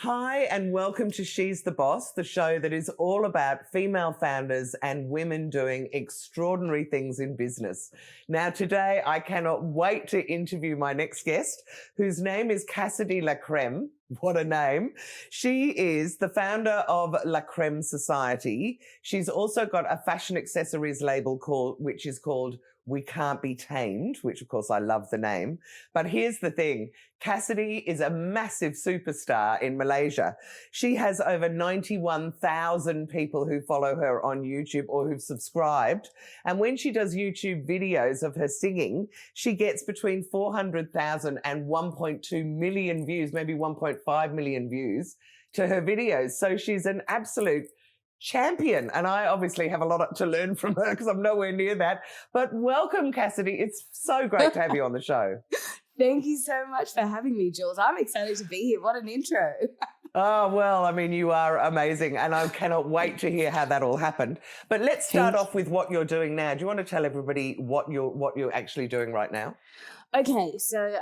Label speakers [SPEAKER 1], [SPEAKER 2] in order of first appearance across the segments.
[SPEAKER 1] Hi, and welcome to She's the Boss, the show that is all about female founders and women doing extraordinary things in business. Now, today, I cannot wait to interview my next guest, whose name is Cassidy La Creme. What a name. She is the founder of La Creme Society. She's also got a fashion accessories label which is called We Can't Be Tamed, which of course I love the name. But here's the thing. Cassidy is a massive superstar in Malaysia. She has over 91,000 people who follow her on YouTube or who've subscribed. And when she does YouTube videos of her singing, she gets between 400,000 and 1.2 million views, maybe 1.5 million views to her videos. So she's an absolute champion. And I obviously have a lot to learn from her because I'm nowhere near that. But welcome, Cassidy. It's so great to have you on the show.
[SPEAKER 2] Thank you so much for having me, Jules. I'm excited to be here. What an intro.
[SPEAKER 1] Oh, well, I mean, you are amazing, and I cannot wait to hear how that all happened. But let's start off with what you're doing now. Do you want to tell everybody what you're actually doing right now?
[SPEAKER 2] Okay, so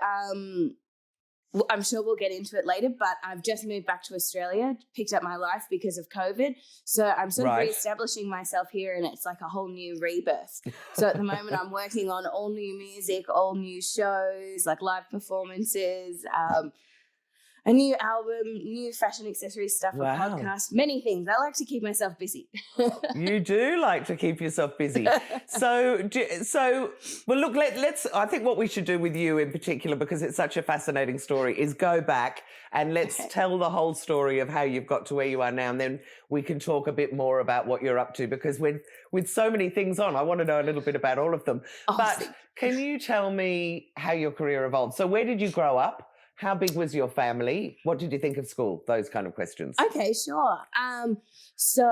[SPEAKER 2] I'm sure we'll get into it later, but I've just moved back to Australia, picked up my life because of COVID. So I'm sort of reestablishing myself here, and it's like a whole new rebirth. So at the moment I'm working on all new music, all new shows, like live performances, a new album, new fashion accessories stuff, a podcast, many things. I like to keep myself busy.
[SPEAKER 1] You do like to keep yourself busy. So, well, look, I think what we should do with you in particular, because it's such a fascinating story, is go back and let's tell the whole story of how you've got to where you are now. And then we can talk a bit more about what you're up to, because with so many things on, I want to know a little bit about all of them. But can you tell me how your career evolved? So where did you grow up? How big was your family? What did you think of school? Those kind of questions.
[SPEAKER 2] Okay, sure. So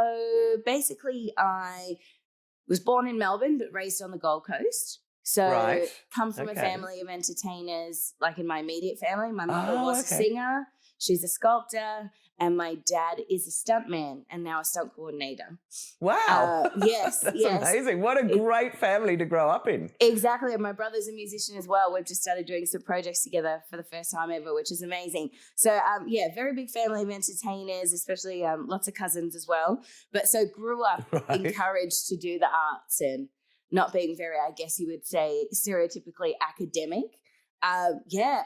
[SPEAKER 2] basically I was born in Melbourne but raised on the Gold Coast. So come from a family of entertainers, like in my immediate family. My mother was a singer, she's a sculptor, and my dad is a stuntman and now a stunt coordinator.
[SPEAKER 1] Wow.
[SPEAKER 2] Yes.
[SPEAKER 1] That's amazing. What a great family to grow up in.
[SPEAKER 2] Exactly. And my brother's a musician as well. We've just started doing some projects together for the first time ever, which is amazing. So, very big family of entertainers, especially lots of cousins as well. But so grew up encouraged to do the arts and not being very, I guess you would say, stereotypically academic.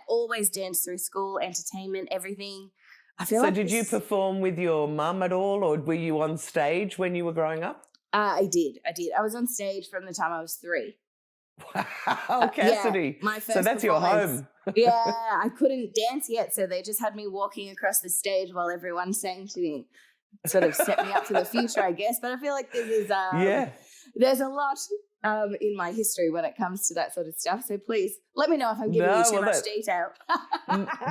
[SPEAKER 2] Always danced through school, entertainment, everything. I feel
[SPEAKER 1] did you perform with your mum at all, or were you on stage when you were growing up?
[SPEAKER 2] I did. I was on stage from the time I was 3.
[SPEAKER 1] Wow, Cassidy.
[SPEAKER 2] My first
[SPEAKER 1] so that's your home.
[SPEAKER 2] I couldn't dance yet, so they just had me walking across the stage while everyone sang to me. Sort of set me up for the future, I guess. But I feel like there's a lot in my history when it comes to that sort of stuff. So please let me know if I'm giving you too much detail.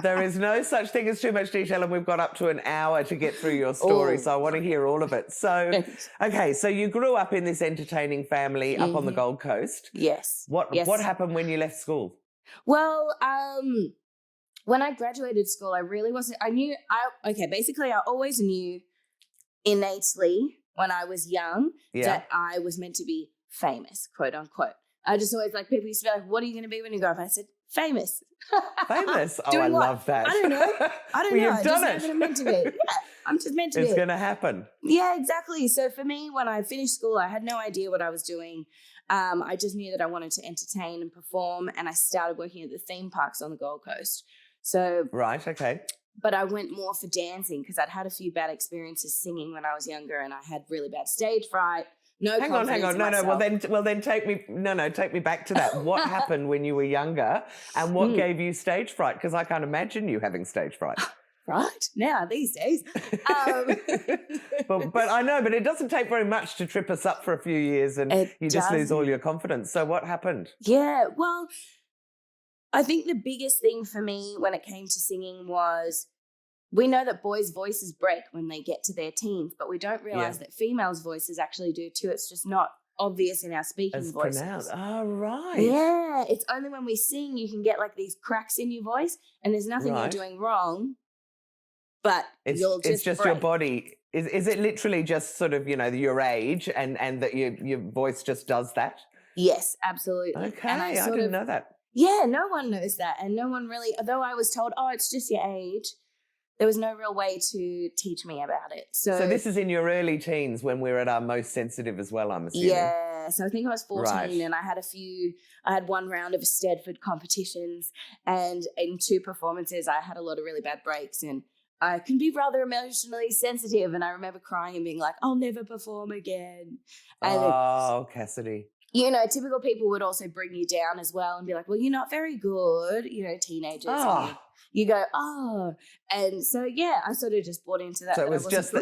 [SPEAKER 1] There is no such thing as too much detail, and we've got up to an hour to get through your story, so I want to hear all of it. So, so you grew up in this entertaining family up on the Gold Coast.
[SPEAKER 2] Yes.
[SPEAKER 1] What happened when you left school?
[SPEAKER 2] Well, when I graduated school, I really wasn't. Basically, I always knew innately when I was young that I was meant to be famous, quote unquote. I just always people used to be like, what are you going to be when you grow up? I said, famous.
[SPEAKER 1] Famous? Oh, I love that.
[SPEAKER 2] I don't know.
[SPEAKER 1] You've done it.
[SPEAKER 2] I'm meant to be. I'm just meant to be.
[SPEAKER 1] It's going to happen.
[SPEAKER 2] Yeah, exactly. So for me, when I finished school, I had no idea what I was doing. I just knew that I wanted to entertain and perform, and I started working at the theme parks on the Gold Coast. So but I went more for dancing because I'd had a few bad experiences singing when I was younger, and I had really bad stage fright. Hang on.
[SPEAKER 1] No. Well, then take me back to that. What happened when you were younger, and what gave you stage fright? Because I can't imagine you having stage fright.
[SPEAKER 2] Right now, these days.
[SPEAKER 1] But I know, but it doesn't take very much to trip us up for a few years, and you just lose all your confidence. So what happened?
[SPEAKER 2] Yeah, well, I think the biggest thing for me when it came to singing was, we know that boys' voices break when they get to their teens, but we don't realize that females' voices actually do too. It's just not obvious in our speaking voices.
[SPEAKER 1] Pronounced. Oh, right.
[SPEAKER 2] Yeah, it's only when we sing you can get these cracks in your voice, and there's nothing you're doing wrong, but it's just
[SPEAKER 1] your body. Is it literally just sort of, your age and that your voice just does that?
[SPEAKER 2] Yes, absolutely.
[SPEAKER 1] Okay, and I didn't know that.
[SPEAKER 2] Yeah, no one knows that, and no one really, although I was told, it's just your age, there was no real way to teach me about it. So
[SPEAKER 1] this is in your early teens when we're at our most sensitive as well, I'm assuming.
[SPEAKER 2] Yeah. So I think I was 14
[SPEAKER 1] Right.
[SPEAKER 2] and I had one round of Stedford competitions, and in 2 performances I had a lot of really bad breaks, and I can be rather emotionally sensitive, and I remember crying and being like, I'll never perform again. And
[SPEAKER 1] Cassidy.
[SPEAKER 2] you know, typical people would also bring you down as well and be like, well, you're not very good, you know, teenagers. And you go, and so, yeah, I sort of just bought into that.
[SPEAKER 1] So it was just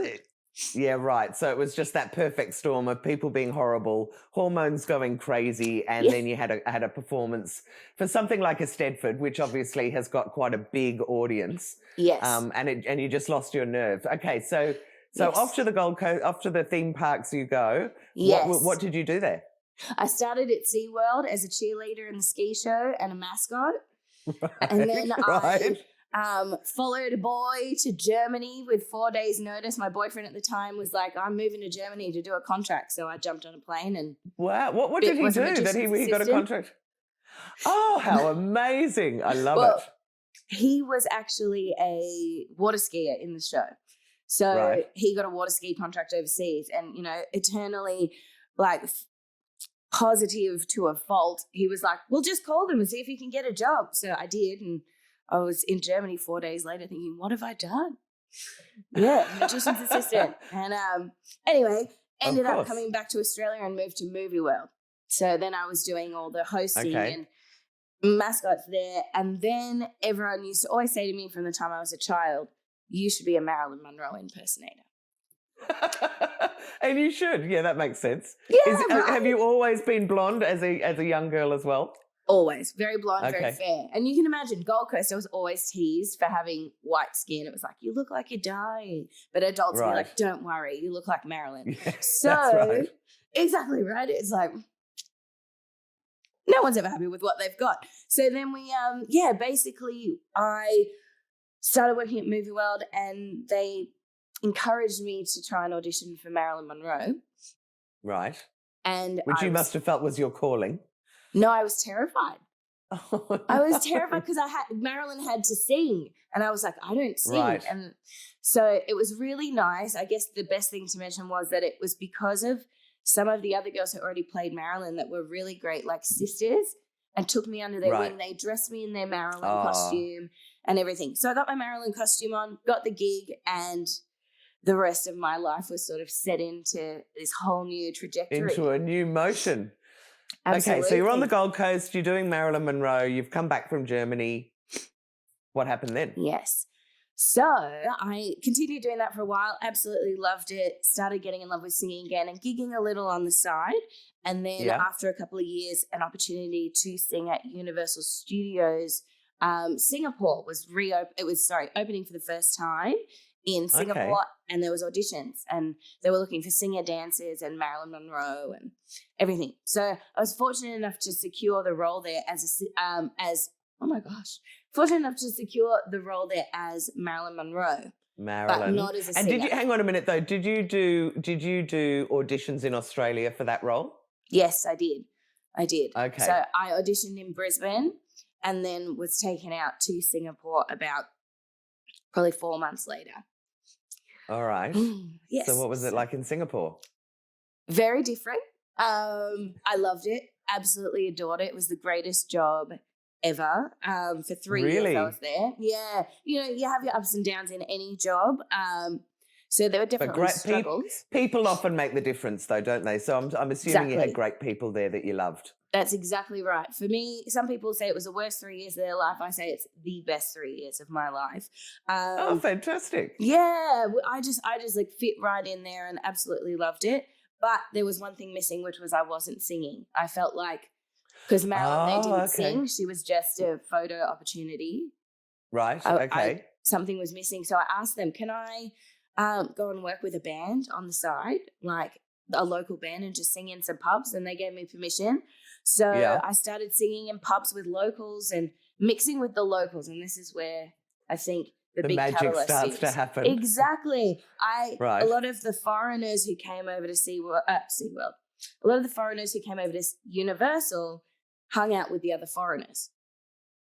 [SPEAKER 1] yeah, right. So it was just that perfect storm of people being horrible, hormones going crazy, and then you had a performance for something like a Stedford, which obviously has got quite a big audience.
[SPEAKER 2] Yes.
[SPEAKER 1] And you just lost your nerve. Okay, so off to the Gold Coast, off to the theme parks you go.
[SPEAKER 2] Yes.
[SPEAKER 1] What did you do there?
[SPEAKER 2] I started at SeaWorld as a cheerleader in the ski show and a mascot.
[SPEAKER 1] Right,
[SPEAKER 2] and then I followed a boy to Germany with 4 days' notice. My boyfriend at the time was like, I'm moving to Germany to do a contract. So I jumped on a plane and...
[SPEAKER 1] Wow. What did he do that he got a contract? Oh, how amazing. I love it.
[SPEAKER 2] He was actually a water skier in the show. So he got a water ski contract overseas, and, you know, eternally like positive to a fault. He was like, well, just call them and see if you can get a job. So I did. And I was in Germany 4 days later thinking, what have I done? Yeah, magician's assistant. And anyway, ended up coming back to Australia and moved to Movie World. So then I was doing all the hosting and mascots there. And then everyone used to always say to me from the time I was a child, you should be a Marilyn Monroe impersonator.
[SPEAKER 1] And you should. Yeah, that makes sense.
[SPEAKER 2] Yeah,
[SPEAKER 1] Have you always been blonde as a young girl as well?
[SPEAKER 2] Always. Very blonde, very fair. And you can imagine, Gold Coast, I was always teased for having white skin. It was like, you look like you're dying. But adults would be like, don't worry, you look like Marilyn.
[SPEAKER 1] Yeah,
[SPEAKER 2] so, exactly right. It's like, no one's ever happy with what they've got. So then we, basically I started working at Movie World, and they encouraged me to try and audition for Marilyn Monroe.
[SPEAKER 1] Right.
[SPEAKER 2] And
[SPEAKER 1] which you must have felt was your calling.
[SPEAKER 2] No, I was terrified.
[SPEAKER 1] Oh, no.
[SPEAKER 2] I was terrified because Marilyn had to sing, and I was like, I don't sing.
[SPEAKER 1] Right.
[SPEAKER 2] And so it was really nice. I guess the best thing to mention was that it was because of some of the other girls who already played Marilyn that were really great, like sisters, and took me under their wing. They dressed me in their Marilyn costume and everything. So I got my Marilyn costume on, got the gig, and the rest of my life was sort of set into this whole new trajectory.
[SPEAKER 1] Into a new motion.
[SPEAKER 2] Absolutely.
[SPEAKER 1] Okay, so you're on the Gold Coast, you're doing Marilyn Monroe, you've come back from Germany. What happened then?
[SPEAKER 2] Yes. So I continued doing that for a while, absolutely loved it, started getting in love with singing again and gigging a little on the side. And then after a couple of years, an opportunity to sing at Universal Studios Singapore was opening for the first time in Singapore, and there was auditions, and they were looking for singer dancers and Marilyn Monroe and everything. So I was fortunate enough to secure the role there fortunate enough to secure the role there as Marilyn Monroe. But not as a singer.
[SPEAKER 1] And hang on a minute though, did you do auditions in Australia for that role?
[SPEAKER 2] Yes, I did.
[SPEAKER 1] Okay.
[SPEAKER 2] So I auditioned in Brisbane and then was taken out to Singapore about probably 4 months later.
[SPEAKER 1] All right.
[SPEAKER 2] Yes.
[SPEAKER 1] So what was it like in Singapore?
[SPEAKER 2] Very different. I loved it. Absolutely adored it. It was the greatest job ever. For 3 years I was there. Yeah. You know, you have your ups and downs in any job. So there were definitely struggles.
[SPEAKER 1] People often make the difference though, don't they? So I'm assuming you had great people there that you loved.
[SPEAKER 2] That's exactly right. For me, some people say it was the worst 3 years of their life. I say it's the best 3 years of my life.
[SPEAKER 1] Fantastic.
[SPEAKER 2] Yeah, I just like fit right in there and absolutely loved it. But there was one thing missing, which was I wasn't singing. I felt like, because Marilyn, they didn't sing. She was just a photo opportunity.
[SPEAKER 1] Right, okay.
[SPEAKER 2] Something was missing. So I asked them, can I go and work with a band on the side, like a local band, and just sing in some pubs? And they gave me permission. So I started singing in pubs with locals and mixing with the locals. And this is where I think the big
[SPEAKER 1] magic starts to happen.
[SPEAKER 2] Exactly. A lot of the foreigners who came over to SeaWorld, a lot of the foreigners who came over to Universal hung out with the other foreigners.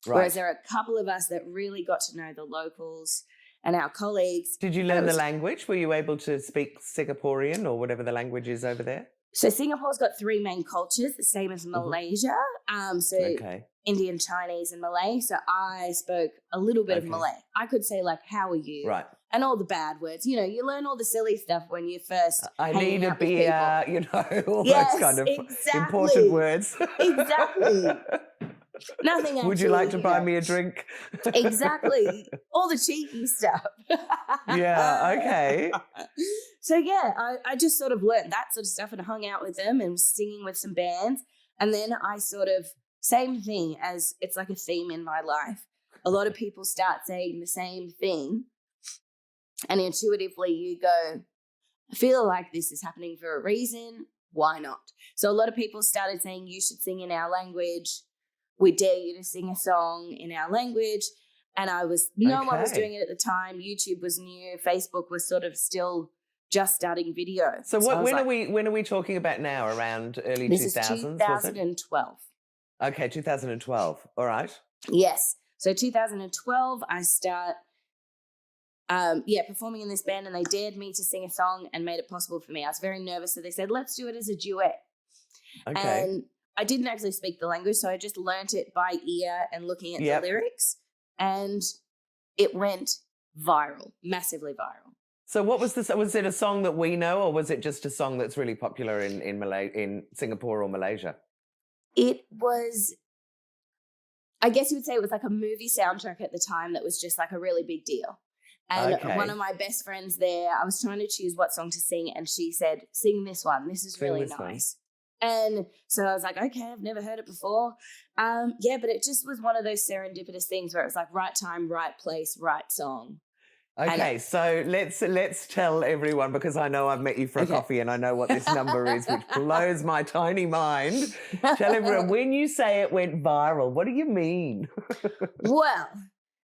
[SPEAKER 2] Right. Whereas there are a couple of us that really got to know the locals and our colleagues.
[SPEAKER 1] Did you learn the language? Were you able to speak Singaporean or whatever the language is over there?
[SPEAKER 2] So Singapore's got 3 main cultures, the same as Malaysia. Indian, Chinese, and Malay. So I spoke a little bit of Malay. I could say like, how are you?
[SPEAKER 1] Right.
[SPEAKER 2] And all the bad words. You know, you learn all the silly stuff when you first
[SPEAKER 1] I need a beer, you know, all
[SPEAKER 2] yes,
[SPEAKER 1] those kind of
[SPEAKER 2] exactly.
[SPEAKER 1] important words.
[SPEAKER 2] Exactly. Nothing actually.
[SPEAKER 1] Would you like to buy me a drink?
[SPEAKER 2] Exactly. All the cheeky stuff.
[SPEAKER 1] Yeah, okay.
[SPEAKER 2] So yeah, I just sort of learned that sort of stuff and hung out with them and was singing with some bands. And then I sort of, same thing as it's like a theme in my life. A lot of people start saying the same thing. And intuitively you go, I feel like this is happening for a reason. Why not? So a lot of people started saying, you should sing in our language. We dare you to sing a song in our language. And no one was doing it at the time. YouTube was new. Facebook was sort of still just starting video.
[SPEAKER 1] So when are we talking about now? Around early 2000s?
[SPEAKER 2] This is 2012.
[SPEAKER 1] Okay, 2012. All right.
[SPEAKER 2] Yes. So 2012, I start performing in this band, and they dared me to sing a song and made it possible for me. I was very nervous, so they said, let's do it as a duet.
[SPEAKER 1] Okay.
[SPEAKER 2] And I didn't actually speak the language, so I just learnt it by ear and looking at the lyrics, and it went viral, massively viral.
[SPEAKER 1] So what was this? Was it a song that we know, or was it just a song that's really popular in Singapore or Malaysia?
[SPEAKER 2] It was, I guess you would say it was like a movie soundtrack at the time that was just like a really big deal. And one of my best friends there, I was trying to choose what song to sing, and she said, sing this one. This is really nice. And so I was like, okay, I've never heard it before. But it just was one of those serendipitous things where it was like right time, right place, right song.
[SPEAKER 1] Okay, so let's tell everyone, because I know I've met you for a coffee and I know what this number is, which blows my tiny mind. Tell everyone, when you say it went viral, what do you mean?
[SPEAKER 2] Well,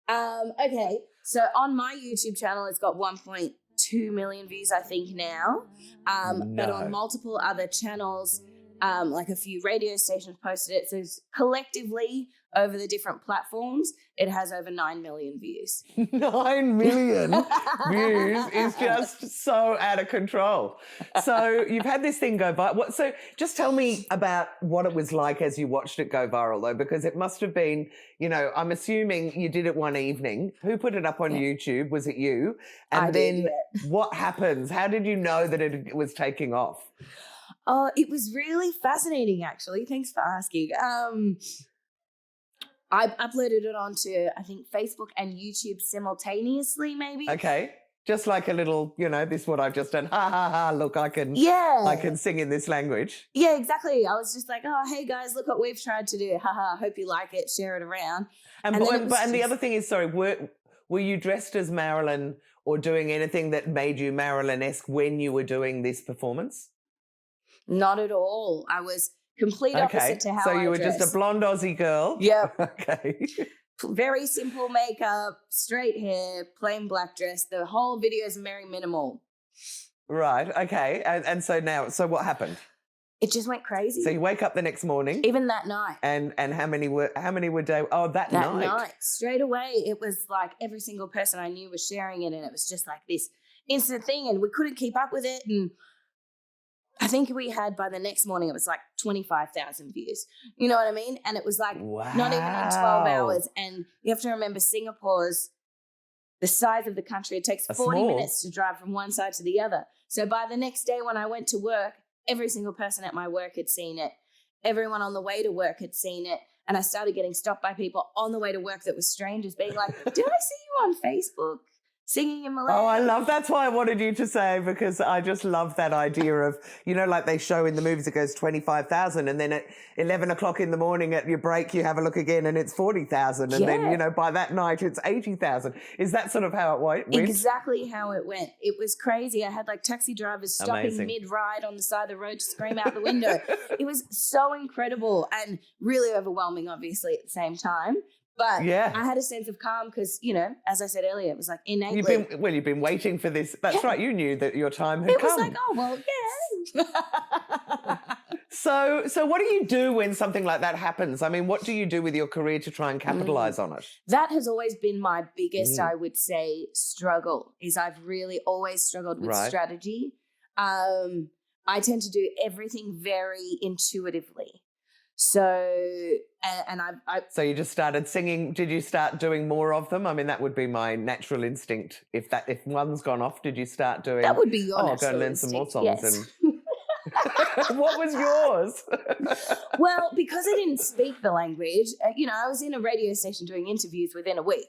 [SPEAKER 2] okay, so on my YouTube channel, it's got 1.2 million views, I think now. But on multiple other channels, like a few radio stations posted it. So collectively, over the different platforms, it has over 9 million views. 9 million
[SPEAKER 1] views is just so out of control. So you've had this thing go viral. So just tell me about what it was like as you watched it go viral, though, because it must have been, you know, I'm assuming you did it one evening. Who put it up on YouTube? Was it you? And then what happens? How did you know that it was taking off?
[SPEAKER 2] Oh, it was really fascinating, actually. Thanks for asking. I uploaded it onto, I think, Facebook and YouTube simultaneously, maybe.
[SPEAKER 1] Okay. Just like a little, you know, this is what I've just done. Ha, ha, ha, look, I can sing in this language.
[SPEAKER 2] Yeah, exactly. I was just like, oh, hey, guys, look what we've tried to do. Ha, ha, hope you like it. Share it around.
[SPEAKER 1] And the other thing is, sorry, were you dressed as Marylin or doing anything that made you Marylin-esque when you were doing this performance?
[SPEAKER 2] Not at all. I was complete opposite to how I
[SPEAKER 1] So you were just a blonde Aussie girl?
[SPEAKER 2] Yep.
[SPEAKER 1] Okay.
[SPEAKER 2] Very simple makeup, straight hair, plain black dress. The whole video is very minimal.
[SPEAKER 1] Right. Okay. And so what happened?
[SPEAKER 2] It just went crazy.
[SPEAKER 1] So you wake up the next morning,
[SPEAKER 2] even that night.
[SPEAKER 1] And how many were day? Oh, that night.
[SPEAKER 2] That night, straight away, it was like every single person I knew was sharing it, and it was just like this instant thing, and we couldn't keep up with it. And I think we had, by the next morning, it was like 25,000 views. You know what I mean? And it was like not even in 12 hours. And you have to remember, Singapore's the size of the country. It takes 40 minutes to drive from one side to the other. So by the next day when I went to work, every single person at my work had seen it. Everyone on the way to work had seen it. And I started getting stopped by people on the way to work that were strangers being like, did I see you on Facebook singing in Malay?
[SPEAKER 1] Oh, I love, that's why I wanted you to say, because I just love that idea of, you know, like they show in the movies, it goes 25,000 and then at 11 o'clock in the morning at your break, you have a look again and it's 40,000. And then, you know, by that night it's 80,000. Is that sort of how it went?
[SPEAKER 2] Exactly how it went. It was crazy. I had like taxi drivers stopping mid-ride on the side of the road to scream out the window. It was so incredible and really overwhelming, obviously, at the same time. But I had a sense of calm because, you know, as I said earlier, it was like innately.
[SPEAKER 1] You've been waiting for this. That's right. You knew that your time had come.
[SPEAKER 2] It was like, oh, well, yeah.
[SPEAKER 1] So what do you do when something like that happens? I mean, what do you do with your career to try and capitalize on it?
[SPEAKER 2] That has always been my biggest, I would say, struggle, is I've really always struggled with strategy. I tend to do everything very intuitively. So, and I
[SPEAKER 1] So you just started singing. Did you start doing more of them? I mean, that would be my natural instinct. If one's gone off, did you start doing?
[SPEAKER 2] That would be your natural
[SPEAKER 1] I'll go and learn
[SPEAKER 2] instinct,
[SPEAKER 1] some more songs.
[SPEAKER 2] yes.
[SPEAKER 1] And what was yours?
[SPEAKER 2] Well, because I didn't speak the language, I was in a radio station doing interviews within a week.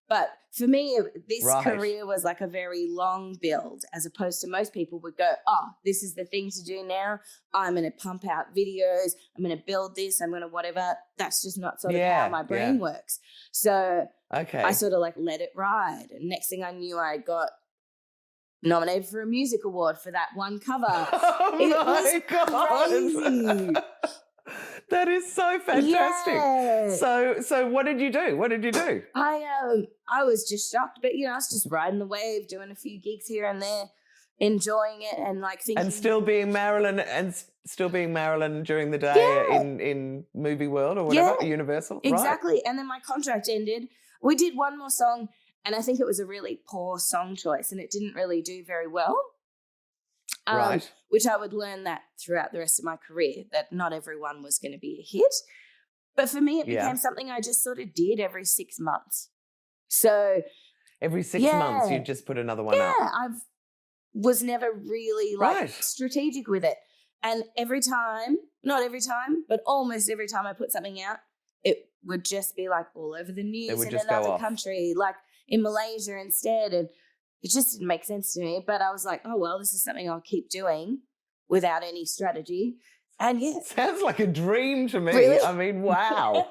[SPEAKER 2] But for me, this career was like a very long build, as opposed to most people would go, oh, this is the thing to do now. I'm going to pump out videos. I'm going to build this. I'm going to whatever. That's just not sort of how my brain works. So I sort of like let it ride. And next thing I knew, I got nominated for a music award for that one cover.
[SPEAKER 1] Oh my God. Crazy. That is so fantastic.
[SPEAKER 2] Yeah.
[SPEAKER 1] So what did you do?
[SPEAKER 2] I was just shocked, but I was just riding the wave, doing a few gigs here and there, enjoying it, and like thinking,
[SPEAKER 1] and still being Marilyn during the day in movie world or whatever, Universal.
[SPEAKER 2] Exactly.
[SPEAKER 1] Right?
[SPEAKER 2] And then my contract ended. We did one more song, and I think it was a really poor song choice, and it didn't really do very well.
[SPEAKER 1] Right.
[SPEAKER 2] Which I would learn that throughout the rest of my career, that not everyone was going to be a hit. But for me, it became something I just sort of did every 6 months. So
[SPEAKER 1] every 6 months, you'd just put another one out.
[SPEAKER 2] Yeah, I was never really strategic with it. And not every time, but almost every time I put something out, it would just be like all over the news in another country, like in Malaysia instead. And it just didn't make sense to me. But I was like, oh, well, this is something I'll keep doing without any strategy. And
[SPEAKER 1] sounds like a dream to me.
[SPEAKER 2] Really?
[SPEAKER 1] I mean, wow.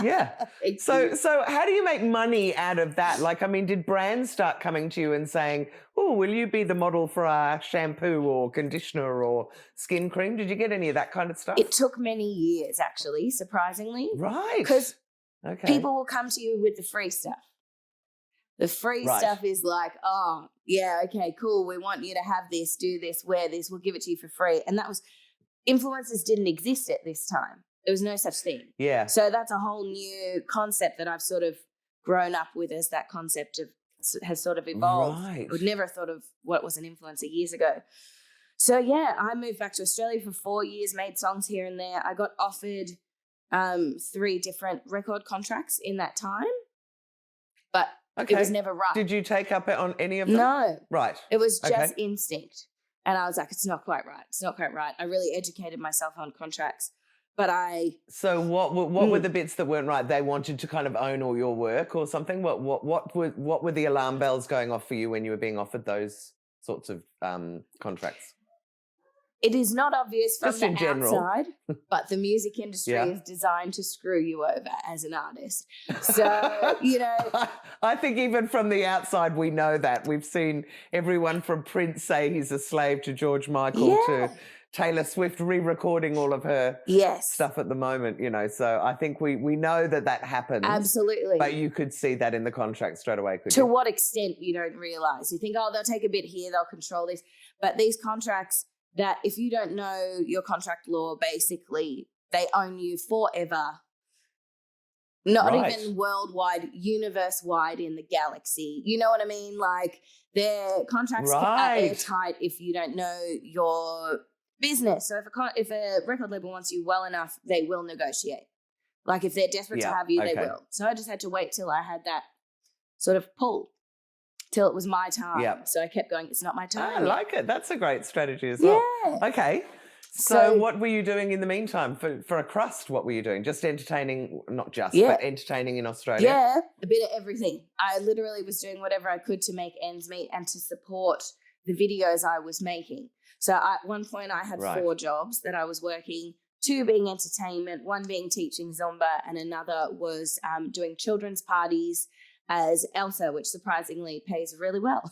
[SPEAKER 1] Yeah. So how do you make money out of that? Like, I mean, did brands start coming to you and saying, oh, will you be the model for our shampoo or conditioner or skin cream? Did you get any of that kind of stuff?
[SPEAKER 2] It took many years, actually, surprisingly.
[SPEAKER 1] Right.
[SPEAKER 2] Because people will come to you with the free stuff. The free stuff is like, oh, yeah, okay, cool. We want you to have this, do this, wear this. We'll give it to you for free. And that was, influencers didn't exist at this time. There was no such thing.
[SPEAKER 1] Yeah.
[SPEAKER 2] So that's a whole new concept that I've sort of grown up with, as that concept has sort of evolved.
[SPEAKER 1] Right.
[SPEAKER 2] I would never have thought of what was an influencer years ago. So I moved back to Australia for 4 years, made songs here and there. I got offered 3 different record contracts in that time, but it was never right.
[SPEAKER 1] Did you take up on any of them?
[SPEAKER 2] No.
[SPEAKER 1] Right.
[SPEAKER 2] It was just instinct. And I was like, it's not quite right. It's not quite right. I really educated myself on contracts, but
[SPEAKER 1] So what were the bits that weren't right? They wanted to kind of own all your work or something? What were the alarm bells going off for you when you were being offered those sorts of contracts?
[SPEAKER 2] It is not obvious from
[SPEAKER 1] Just in general.
[SPEAKER 2] outside, but the music industry is designed to screw you over as an artist. So,
[SPEAKER 1] I think even from the outside, we know that. We've seen everyone from Prince say he's a slave to George Michael to Taylor Swift re-recording all of her stuff at the moment, So I think we know that happens.
[SPEAKER 2] Absolutely.
[SPEAKER 1] But you could see that in the contract straight away, could
[SPEAKER 2] you?
[SPEAKER 1] To
[SPEAKER 2] what extent you don't realise. You think, oh, they'll take a bit here, they'll control this. But these contracts, that if you don't know your contract law, basically they own you forever. Not even worldwide, universe-wide in the galaxy. You know what I mean? Like, their contracts are airtight if you don't know your business. So if a record label wants you well enough, they will negotiate. Like, if they're desperate to have you, they will. So I just had to wait till I had that sort of pull, till it was my time. Yep. So I kept going, it's not my time.
[SPEAKER 1] I like it. That's a great strategy as well. Yeah. Okay. So what were you doing in the meantime? For a crust, what were you doing? Just entertaining, not just, but entertaining in Australia?
[SPEAKER 2] Yeah, a bit of everything. I literally was doing whatever I could to make ends meet and to support the videos I was making. So at one point I had 4 jobs that I was working, 2 being entertainment, 1 being teaching Zumba, and another was doing children's parties as Elsa, which surprisingly pays really well.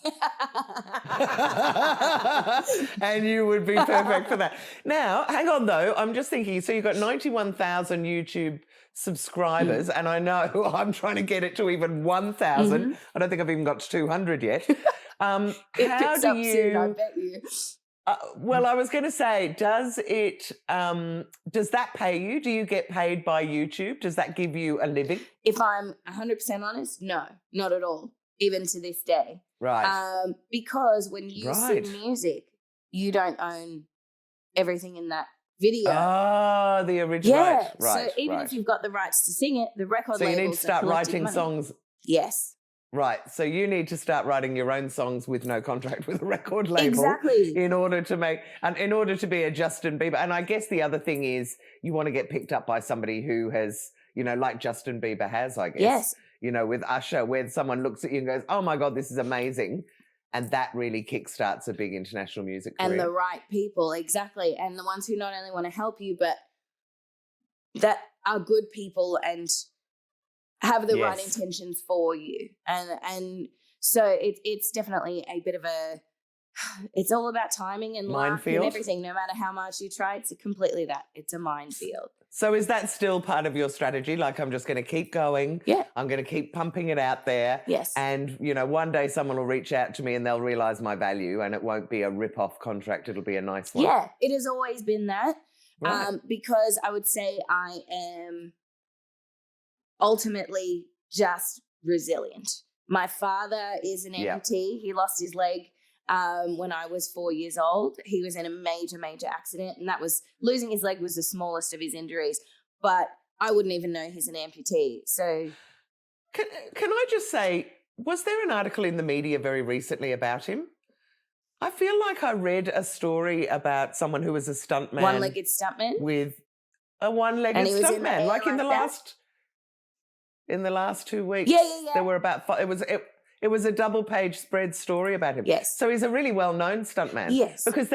[SPEAKER 1] And you would be perfect for that. Now, hang on though, I'm just thinking, so you've got 91,000 YouTube subscribers, and I know I'm trying to get it to even 1,000. I don't think I've even got to 200 yet.
[SPEAKER 2] It picks up soon, I bet you.
[SPEAKER 1] Well, I was going to say, does that pay you? Do you get paid by YouTube? Does that give you a living?
[SPEAKER 2] If I'm 100% honest, no, not at all, even to this day.
[SPEAKER 1] Right.
[SPEAKER 2] Because when you sing music, you don't own everything in that video.
[SPEAKER 1] Oh, the original.
[SPEAKER 2] Yeah.
[SPEAKER 1] Right.
[SPEAKER 2] So even if you've got the rights to sing it, the record
[SPEAKER 1] so
[SPEAKER 2] labels
[SPEAKER 1] you need to start writing
[SPEAKER 2] money.
[SPEAKER 1] songs.
[SPEAKER 2] Yes.
[SPEAKER 1] Right. So you need to start writing your own songs with no contract with a record label.
[SPEAKER 2] Exactly.
[SPEAKER 1] In order to be a Justin Bieber. And I guess the other thing is you want to get picked up by somebody who has, like Justin Bieber has, I guess.
[SPEAKER 2] Yes.
[SPEAKER 1] With Usher, where someone looks at you and goes, oh my God, this is amazing. And that really kickstarts a big international music career.
[SPEAKER 2] And the right people, exactly. And the ones who not only want to help you, but that are good people and have the right intentions for you. And so it's definitely a bit of it's all about timing and luck and everything. No matter how much you try, it's completely that. It's a minefield.
[SPEAKER 1] So is that still part of your strategy? Like, I'm just going to keep going.
[SPEAKER 2] Yeah.
[SPEAKER 1] I'm going to keep pumping it out there.
[SPEAKER 2] Yes.
[SPEAKER 1] And, one day someone will reach out to me and they'll realise my value, and it won't be a rip-off contract. It'll be a nice one.
[SPEAKER 2] Yeah, it has always been that.
[SPEAKER 1] Right.
[SPEAKER 2] Because I would say I am ultimately just resilient. My father is an amputee. He lost his leg when I was 4 years old. He was in a major, major accident, and losing his leg was the smallest of his injuries, but I wouldn't even know he's an amputee. So
[SPEAKER 1] can I just say, was there an article in the media very recently about him? I feel like I read a story about someone who was a stuntman.
[SPEAKER 2] One-legged stuntman?
[SPEAKER 1] With a one-legged stuntman, like in the last 2 weeks.
[SPEAKER 2] Yeah.
[SPEAKER 1] There were about it was a double-page spread story about him.
[SPEAKER 2] Yes.
[SPEAKER 1] So he's a really well-known stuntman.
[SPEAKER 2] Yes.
[SPEAKER 1] Because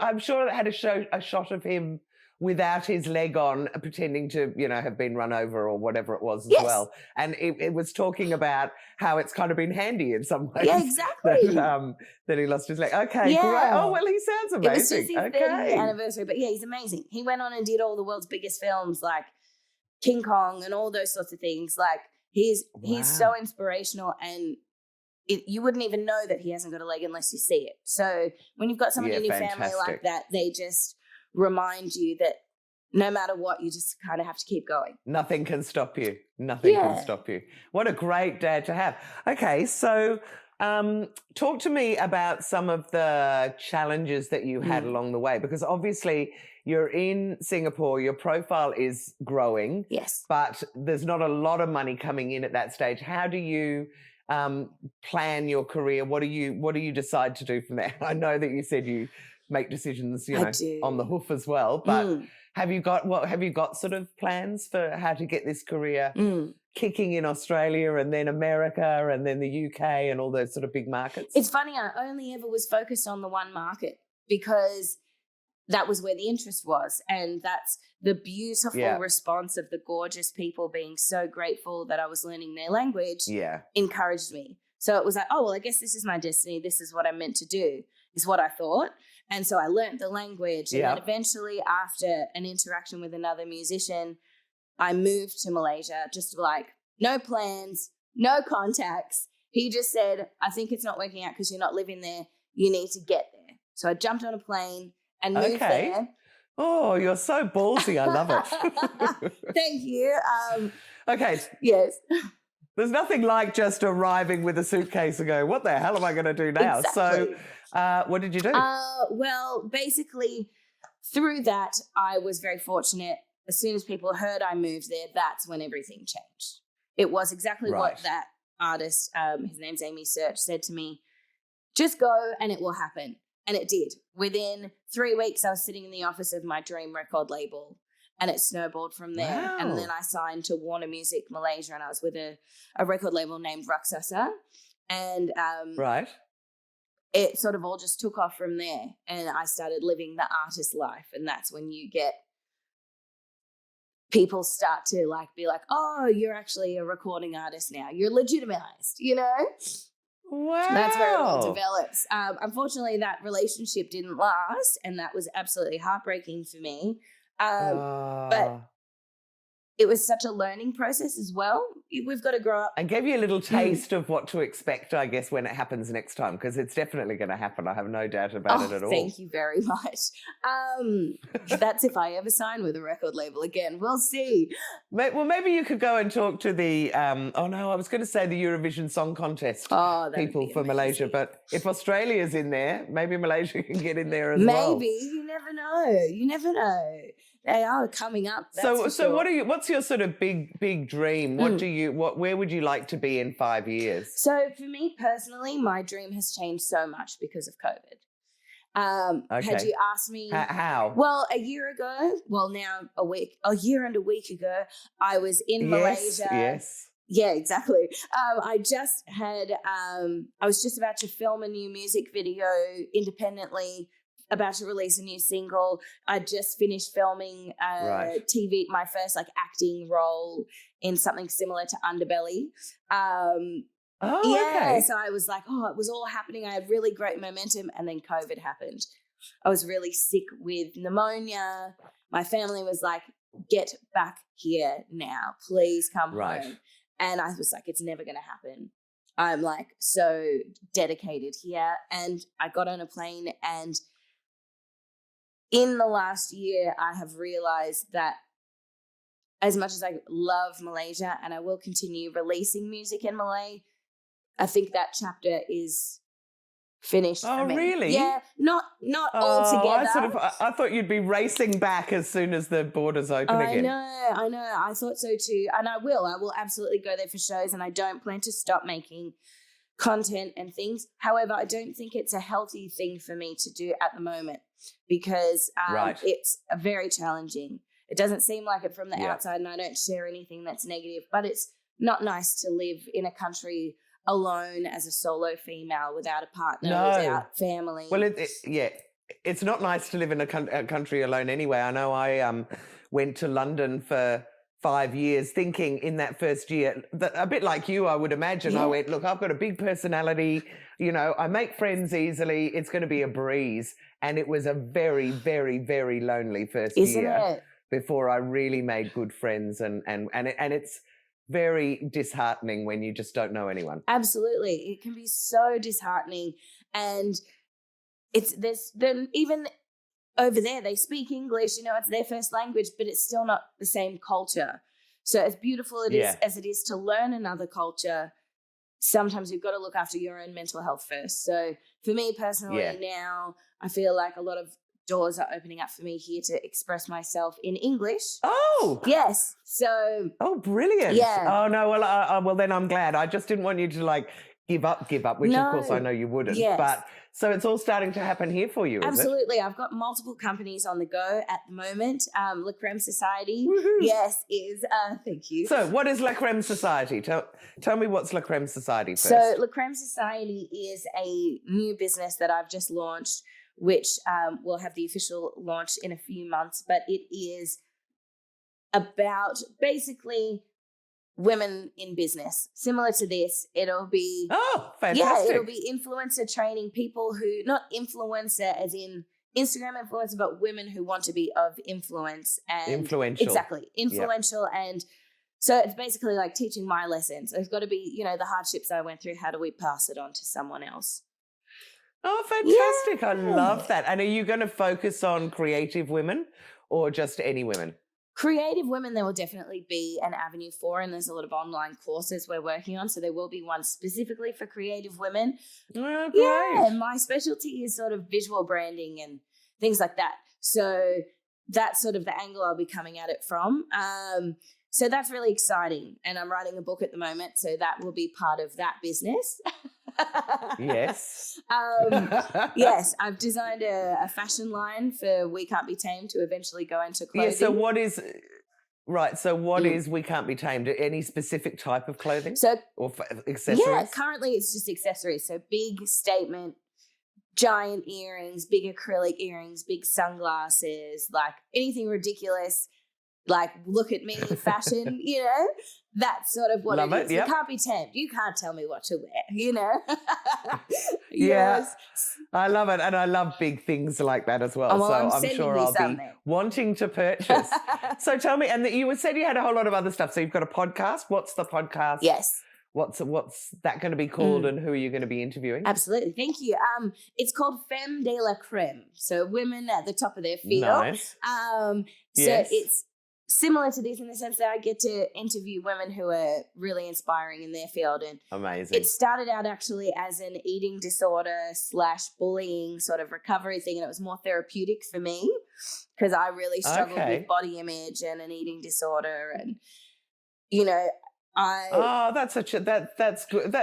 [SPEAKER 1] I'm sure it had a shot of him without his leg on, pretending to, have been run over or whatever it was as well. And it was talking about how it's kind of been handy in some ways.
[SPEAKER 2] Yeah, exactly.
[SPEAKER 1] That he lost his leg. Okay, great. Oh, well, he sounds amazing.
[SPEAKER 2] It was just his 30th anniversary. But yeah, he's amazing. He went on and did all the world's biggest films like King Kong and all those sorts of things. Like, he's so inspirational, and you wouldn't even know that he hasn't got a leg unless you see it. So when you've got someone in your family like that, they just remind you that no matter what, you just kind of have to keep going.
[SPEAKER 1] Nothing can stop you. Nothing can stop you. What a great dad to have. Okay, so talk to me about some of the challenges that you had along the way, because obviously you're in Singapore, your profile is growing.
[SPEAKER 2] Yes.
[SPEAKER 1] But there's not a lot of money coming in at that stage. How do you plan your career? What do you decide to do from there? I know that you said you make decisions, on the hoof as well, but have you got sort of plans for how to get this career kicking in Australia and then America and then the UK and all those sort of big markets?
[SPEAKER 2] It's funny, I only ever was focused on the one market because that was where the interest was, and that's the beautiful response of the gorgeous people being so grateful that I was learning their language encouraged me. So it was like, oh, well, I guess this is my destiny. This is what I'm meant to do, is what I thought. And so I learned the language. And then eventually, after an interaction with another musician, I moved to Malaysia, just like no plans, no contacts. He just said, I think it's not working out because you're not living there. You need to get there. So I jumped on a plane and moved there.
[SPEAKER 1] Oh, you're so ballsy. I love it.
[SPEAKER 2] Thank you.
[SPEAKER 1] Okay.
[SPEAKER 2] Yes.
[SPEAKER 1] There's nothing like just arriving with a suitcase and going, what the hell am I going to do now?
[SPEAKER 2] Exactly.
[SPEAKER 1] So what did you do?
[SPEAKER 2] Well, basically, through that, I was very fortunate. As soon as people heard I moved there, that's when everything changed. It was exactly what that artist, his name's Amy Search, said to me, just go and it will happen. And it did. Within 3 weeks, I was sitting in the office of my dream record label, and it snowballed from there.
[SPEAKER 1] Wow.
[SPEAKER 2] And then I signed to Warner Music Malaysia, and I was with a record label named Raksasa. And it sort of all just took off from there. And I started living the artist life. And that's when you get people start to be like, oh, you're actually a recording artist now. You're legitimized,
[SPEAKER 1] Wow.
[SPEAKER 2] That's where it all develops. Unfortunately, that relationship didn't last, and that was absolutely heartbreaking for me. But it was such a learning process as well. We've got to grow up.
[SPEAKER 1] And gave you a little taste of what to expect, I guess, when it happens next time, because it's definitely going to happen. I have no doubt about it at all.
[SPEAKER 2] Thank you very much. That's if I ever sign with a record label again. We'll see.
[SPEAKER 1] Well, maybe you could go and talk to the, I was going to say the Eurovision Song Contest people for Malaysia, but if Australia's in there, maybe Malaysia can get in there as well.
[SPEAKER 2] Maybe. You never know. You never know. They are coming up.
[SPEAKER 1] So what's your sort of big dream? Where would you like to be in 5 years?
[SPEAKER 2] So for me personally, my dream has changed so much because of COVID. Had you asked me
[SPEAKER 1] how?
[SPEAKER 2] Well, a year and a week ago, I was in Malaysia.
[SPEAKER 1] Yes.
[SPEAKER 2] Yeah, exactly. I was just about to film a new music video independently, about to release a new single. I just finished filming TV, my first acting role in something similar to Underbelly.
[SPEAKER 1] Okay.
[SPEAKER 2] So I was like, it was all happening. I had really great momentum, and then COVID happened. I was really sick with pneumonia. My family was like, get back here now. Please come home. And I was like, it's never going to happen. I'm like so dedicated here. And I got on a plane, and in the last year, I have realized that as much as I love Malaysia and I will continue releasing music in Malay, I think that chapter is finished for me.
[SPEAKER 1] Really?
[SPEAKER 2] Yeah, not altogether.
[SPEAKER 1] I thought you'd be racing back as soon as the borders open again.
[SPEAKER 2] I know. I thought so too. And I will absolutely go there for shows, and I don't plan to stop making content and things. However, I don't think it's a healthy thing for me to do at the moment, because it's very challenging. It doesn't seem like it from the outside, and I don't share anything that's negative, but it's not nice to live in a country alone as a solo female without a partner, without family.
[SPEAKER 1] Well, it's not nice to live in a country alone anyway. I know I went to London for 5 years, thinking in that first year, that a bit like you, I would imagine. I went, look, I've got a big personality, I make friends easily, it's going to be a breeze. And it was a very, very, very lonely first year before I really made good friends, and it's very disheartening when you just don't know anyone.
[SPEAKER 2] Absolutely. It can be so disheartening. And even over there, they speak English, it's their first language, but it's still not the same culture. So as beautiful as it is to learn another culture, sometimes you've got to look after your own mental health first. So for me personally now, I feel like a lot of doors are opening up for me here to express myself in English.
[SPEAKER 1] Oh!
[SPEAKER 2] Yes. So...
[SPEAKER 1] Oh, brilliant.
[SPEAKER 2] Yeah.
[SPEAKER 1] Oh, no, well, then I'm glad. I just didn't want you to, give up, which of course I know you wouldn't.
[SPEAKER 2] Yes.
[SPEAKER 1] But so it's all starting to happen here for you, is
[SPEAKER 2] Absolutely. I've got multiple companies on the go at the moment. La Creme Society,
[SPEAKER 1] Woohoo.
[SPEAKER 2] yes, is, thank you.
[SPEAKER 1] So what is La Creme Society? Tell me what's La Creme Society first.
[SPEAKER 2] So La Creme Society is a new business that I've just launched, which will have the official launch in a few months, but it is about basically women in business. Similar to this, it'll be...
[SPEAKER 1] Oh, fantastic.
[SPEAKER 2] Yeah, it'll be influencer training, people who, not influencer as in Instagram influencer, but women who want to be of influence. And
[SPEAKER 1] influential.
[SPEAKER 2] Exactly. Influential. Yep. And so it's basically like teaching my lessons. There's got to be, the hardships I went through, how do we pass it on to someone else?
[SPEAKER 1] Oh, fantastic. Yeah. I love that. And are you going to focus on creative women or just any women?
[SPEAKER 2] Creative women, there will definitely be an avenue for, and there's a lot of online courses we're working on. So there will be one specifically for creative women.
[SPEAKER 1] Oh, great.
[SPEAKER 2] Yeah, and my specialty is sort of visual branding and things like that. So that's sort of the angle I'll be coming at it from. So that's really exciting. And I'm writing a book at the moment, so that will be part of that business.
[SPEAKER 1] Yes.
[SPEAKER 2] Yes, I've designed a fashion line for We Can't Be Tamed to eventually go into clothing.
[SPEAKER 1] Yeah, so what is... Right, so what is We Can't Be Tamed? Any specific type of clothing? Or accessories?
[SPEAKER 2] Yeah, currently it's just accessories. So big statement, giant earrings, big acrylic earrings, big sunglasses, like anything ridiculous, like look at me fashion, that's sort of what
[SPEAKER 1] Love
[SPEAKER 2] it is.
[SPEAKER 1] Yep.
[SPEAKER 2] You can't be tamed. You can't tell me what to wear, you know?
[SPEAKER 1] Yeah, I love it. And I love big things like that as well.
[SPEAKER 2] Oh, well,
[SPEAKER 1] so I'm sure I'll be wanting to purchase. So tell me, and you said you had a whole lot of other stuff. So you've got a podcast. What's the podcast?
[SPEAKER 2] Yes.
[SPEAKER 1] What's that going to be called, and who are you going to be interviewing?
[SPEAKER 2] Absolutely. Thank you. It's called Femme de la Creme. So women at the top of their field.
[SPEAKER 1] Nice.
[SPEAKER 2] So it's similar to this in the sense that I get to interview women who are really inspiring in their field. And
[SPEAKER 1] amazing.
[SPEAKER 2] It started out actually as an eating disorder / bullying sort of recovery thing. And it was more therapeutic for me because I really struggled with body image and an eating disorder. And, you know, that's good.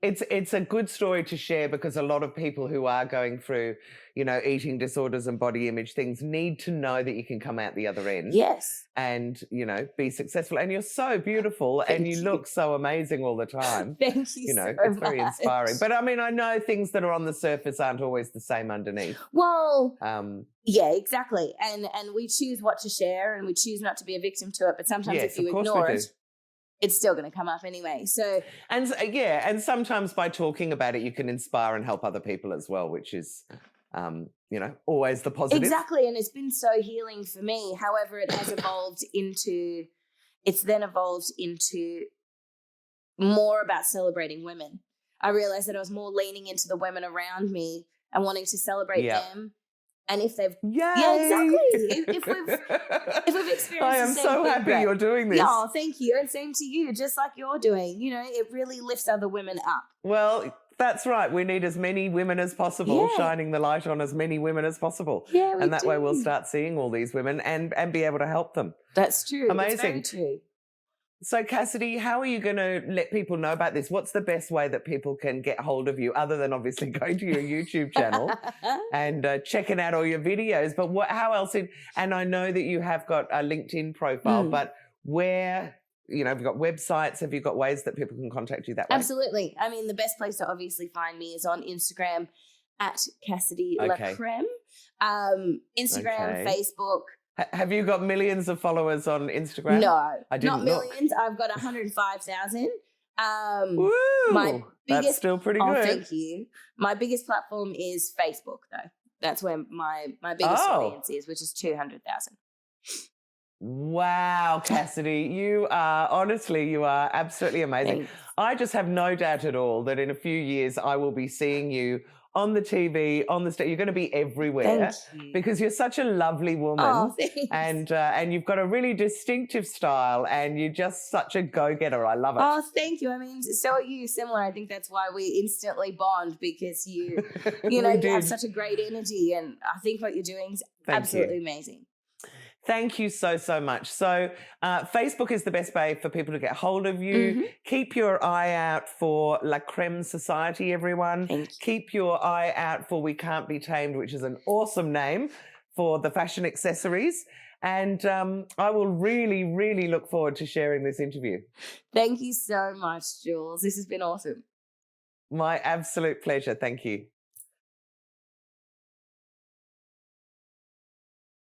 [SPEAKER 2] It's a good story to share because a lot of people who are going through, you know, eating disorders and body image things need to know that you can come out the other end. Yes.
[SPEAKER 1] And, you know, be successful. And you're so beautiful and you look so amazing all the time.
[SPEAKER 2] Thank you.
[SPEAKER 1] You know,
[SPEAKER 2] so
[SPEAKER 1] it's very inspiring. But I mean, I know things that are on the surface aren't always the same underneath.
[SPEAKER 2] Well, yeah, exactly. And we choose what to share and we choose not to be a victim to it. But sometimes if you ignore it, it's still going to come up anyway. So
[SPEAKER 1] and sometimes by talking about it, you can inspire and help other people as well, which is, you know, always the positive.
[SPEAKER 2] Exactly, and it's been so healing for me. However, it has evolved into more about celebrating women. I realized that I was more leaning into the women around me and wanting to celebrate them. And if they've, exactly. If we've experienced,
[SPEAKER 1] I am so happy you're doing this.
[SPEAKER 2] Yeah, thank you, and same to you. Just like you're doing, you know, it really lifts other women up.
[SPEAKER 1] Well, that's right. We need as many women as possible, shining the light on as many women as possible.
[SPEAKER 2] Yeah,
[SPEAKER 1] and that way we'll start seeing all these women and be able to help them.
[SPEAKER 2] That's true.
[SPEAKER 1] Amazing.
[SPEAKER 2] It's very true.
[SPEAKER 1] So, Cassidy, how are you going to let people know about this? What's the best way that people can get hold of you, other than obviously going to your YouTube channel and checking out all your videos? But how else? And I know that you have got a LinkedIn profile, but where, you know, have you got websites? Have you got ways that people can contact you that way?
[SPEAKER 2] Absolutely. I mean, the best place to obviously find me is on Instagram at Cassidy La Creme. Instagram, Facebook.
[SPEAKER 1] Have you got millions of followers on Instagram?
[SPEAKER 2] No, not millions. I've got 105,000.
[SPEAKER 1] That's still pretty good.
[SPEAKER 2] Thank you. My biggest platform is Facebook, though. That's where my biggest audience is, which is 200,000.
[SPEAKER 1] Wow, Cassidy, you are absolutely amazing.
[SPEAKER 2] Thanks.
[SPEAKER 1] I just have no doubt at all that in a few years I will be seeing you on the TV, on the stage. You're going to be everywhere because you're such a lovely woman.
[SPEAKER 2] Oh, thanks.
[SPEAKER 1] And you've got a really distinctive style and you're just such a go-getter. I love it.
[SPEAKER 2] Oh, thank you. I mean, so are you, similar. I think that's why we instantly bond because you know, you have such a great energy and I think what you're doing is absolutely amazing.
[SPEAKER 1] Thank you so, so much. So Facebook is the best way for people to get hold of you. Keep your eye out for La Creme Society, everyone. Keep your eye out for We Can't Be Tamed, which is an awesome name for the fashion accessories. And I will really, really look forward to sharing this interview.
[SPEAKER 2] Thank you so much, Jules. This has been awesome.
[SPEAKER 1] My absolute pleasure. Thank you.